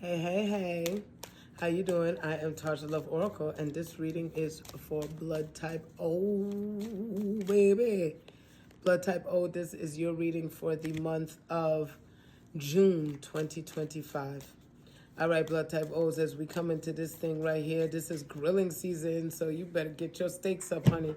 Hey, hey, hey. How you doing? I am Tasha Love Oracle, and this reading is for blood type O, baby. Blood type O, this is your reading for the month of June 2025. All right, blood type O's, as we come into this thing right here, this is grilling season, so you better get your steaks up, honey.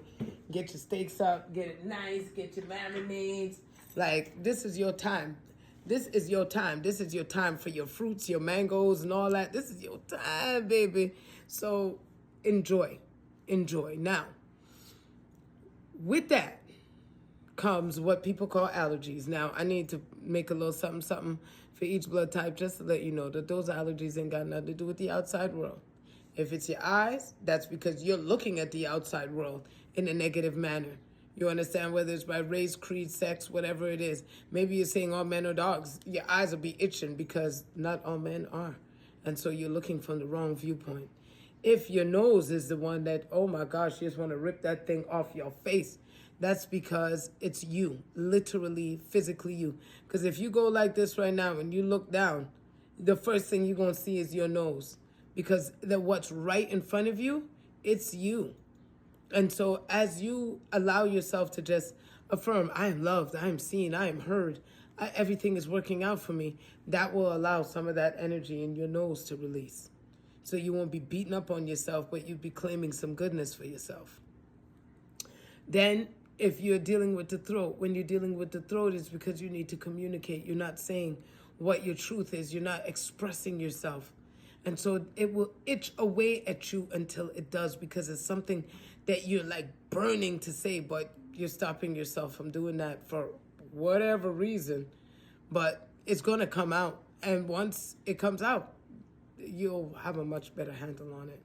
Get your steaks up, get it nice, get your marinades. Like, this is your time. This is your time. This is your time for your fruits, your mangoes, and all that. This is your time, baby. So enjoy. Enjoy. Now, with that comes what people call allergies. Now, I need to make a little something for each blood type just to let you know that those allergies ain't got nothing to do with the outside world. If it's your eyes, that's because you're looking at the outside world in a negative manner. You understand? Whether it's by race, creed, sex, whatever it is. Maybe you're saying all men are dogs. Your eyes will be itching because not all men are. And so you're looking from the wrong viewpoint. If your nose is the one that, oh my gosh, you just want to rip that thing off your face, that's because it's you, literally, physically you. Because if you go like this right now and you look down, the first thing you're going to see is your nose. Because what's right in front of you, it's you. And so as you allow yourself to just affirm, I am loved, I am seen, I am heard, everything is working out for me, that will allow some of that energy in your nose to release. So you won't be beating up on yourself, but you'll be claiming some goodness for yourself. Then if you're dealing with the throat, when you're dealing with the throat, it's because you need to communicate. You're not saying what your truth is. You're not expressing yourself. And so it will itch away at you until it does, because it's something that you're like burning to say, but you're stopping yourself from doing that for whatever reason. But it's going to come out. And once it comes out, you'll have a much better handle on it.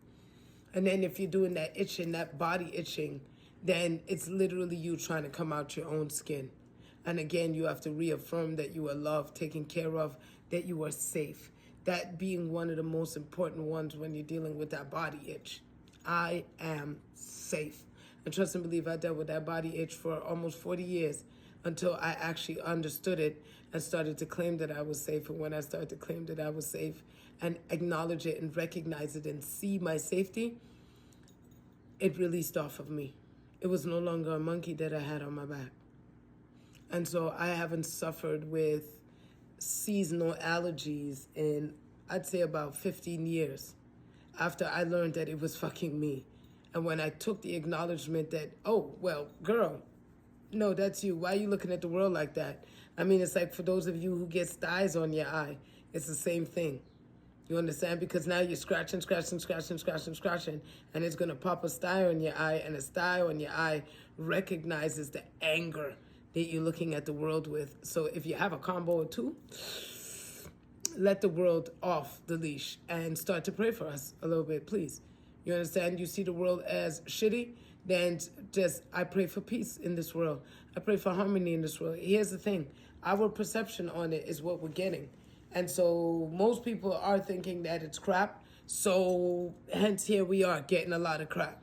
And then if you're doing that itching, that body itching, then it's literally you trying to come out your own skin. And again, you have to reaffirm that you are loved, taken care of, that you are safe. That being one of the most important ones when you're dealing with that body itch. I am safe. And trust and believe, I dealt with that body itch for almost 40 years until I actually understood it and started to claim that I was safe. And when I started to claim that I was safe and acknowledge it and recognize it and see my safety, it released off of me. It was no longer a monkey that I had on my back. And so I haven't suffered with seasonal allergies in, I'd say, about 15 years after I learned that it was fucking me. And when I took the acknowledgement that, oh, well, girl, no, that's you. Why are you looking at the world like that? I mean, it's like for those of you who get styes on your eye, it's the same thing. You understand? Because now you're scratching, and it's going to pop a sty on your eye, and a sty on your eye recognizes the anger that you're looking at the world with. So if you have a combo of two, let the world off the leash and start to pray for us a little bit, please. You understand? You see the world as shitty, then just, I pray for peace in this world. I pray for harmony in this world. Here's the thing. Our perception on it is what we're getting. And so most people are thinking that it's crap. So hence here we are getting a lot of crap.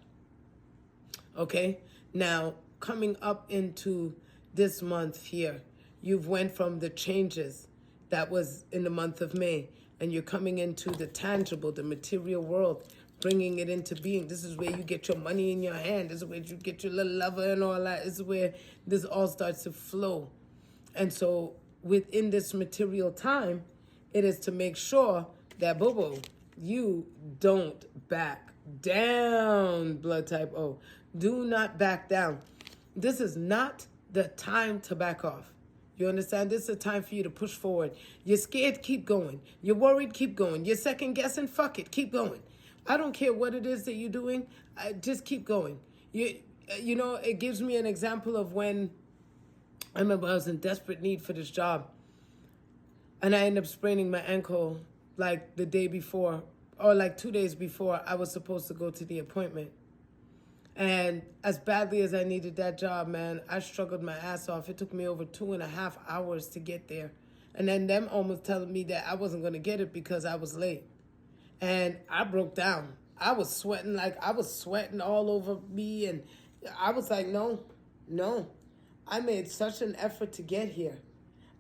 Okay? Now, coming up into this month here, you've went from the changes that was in the month of May, and you're coming into the tangible, the material world, bringing it into being. This is where you get your money in your hand. This is where you get your little lover and all that. This is where this all starts to flow. And so within this material time, it is to make sure that, boo-boo, you don't back down, blood type O. Do not back down. This is not the time to back off. You understand? This is a time for you to push forward. You're scared, keep going. You're worried, keep going. You're second guessing, fuck it, keep going. I don't care what it is that you're doing. Just keep going. You know, it gives me an example of when I remember I was in desperate need for this job. And I ended up spraining my ankle like the day before, or like 2 days before I was supposed to go to the appointment. And as badly as I needed that job, man, I struggled my ass off. It took me over 2.5 hours to get there. And then them almost telling me that I wasn't going to get it because I was late. And I broke down. I was sweating all over me. And I was like, no. I made such an effort to get here.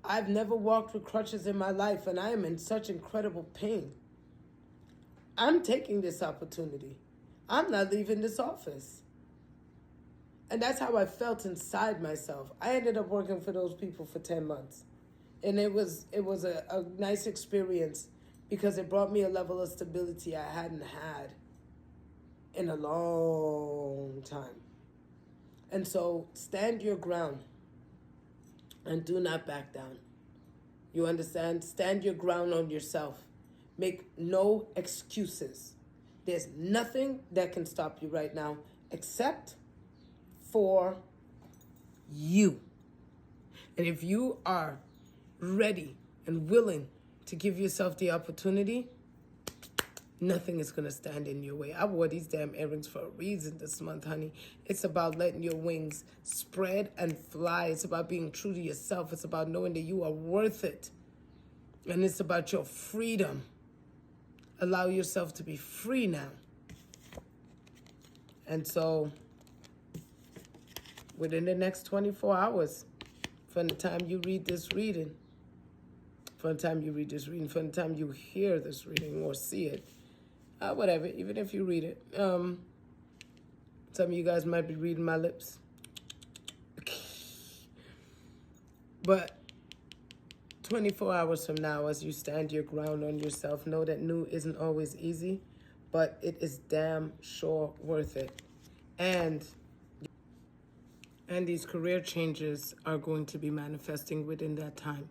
I've never walked with crutches in my life, and I am in such incredible pain. I'm taking this opportunity. I'm not leaving this office. And that's how I felt inside myself. I ended up working for those people for 10 months. And it was a nice experience because it brought me a level of stability I hadn't had in a long time. And so stand your ground and do not back down. You understand? Stand your ground on yourself. Make no excuses. There's nothing that can stop you right now except for you. And if you are ready and willing to give yourself the opportunity, nothing is going to stand in your way. I wore these damn earrings for a reason this month, honey. It's about letting your wings spread and fly. It's about being true to yourself. It's about knowing that you are worth it. And it's about your freedom. Allow yourself to be free now. And so, within the next 24 hours, from the time you read this reading, from the time you hear this reading or see it, whatever, even if you read it. Some of you guys might be reading my lips. But 24 hours from now, as you stand your ground on yourself, know that new isn't always easy, but it is damn sure worth it. And these career changes are going to be manifesting within that time.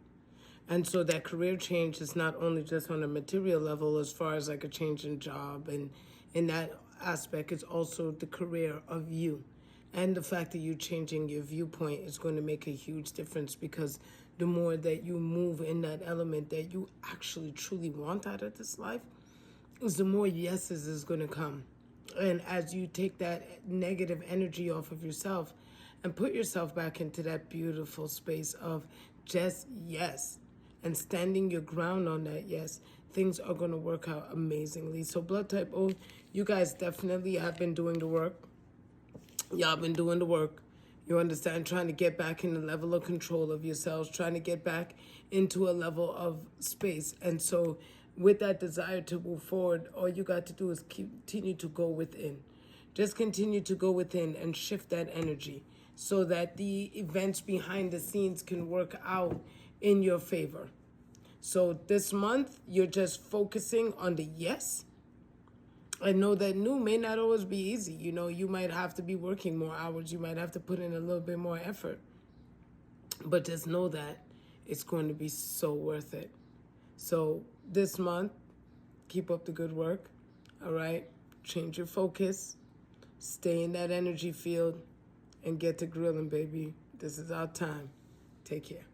And so that career change is not only just on a material level as far as like a change in job, and in that aspect, it's also the career of you. And the fact that you're changing your viewpoint is going to make a huge difference, because the more that you move in that element that you actually truly want out of this life, is the more yeses is going to come. And as you take that negative energy off of yourself and put yourself back into that beautiful space of just yes, and standing your ground on that yes, things are going to work out amazingly. So blood type O, you guys definitely have been doing the work. Y'all been doing the work. You understand? Trying to get back in the level of control of yourselves, trying to get back into a level of space. And so with that desire to move forward, all you got to do is continue to go within. Just continue to go within and shift that energy so that the events behind the scenes can work out in your favor. So this month, you're just focusing on the yes. I know that new may not always be easy. You know, you might have to be working more hours. You might have to put in a little bit more effort. But just know that it's going to be so worth it. So this month, keep up the good work. All right? Change your focus. Stay in that energy field and get to grilling, baby. This is our time. Take care.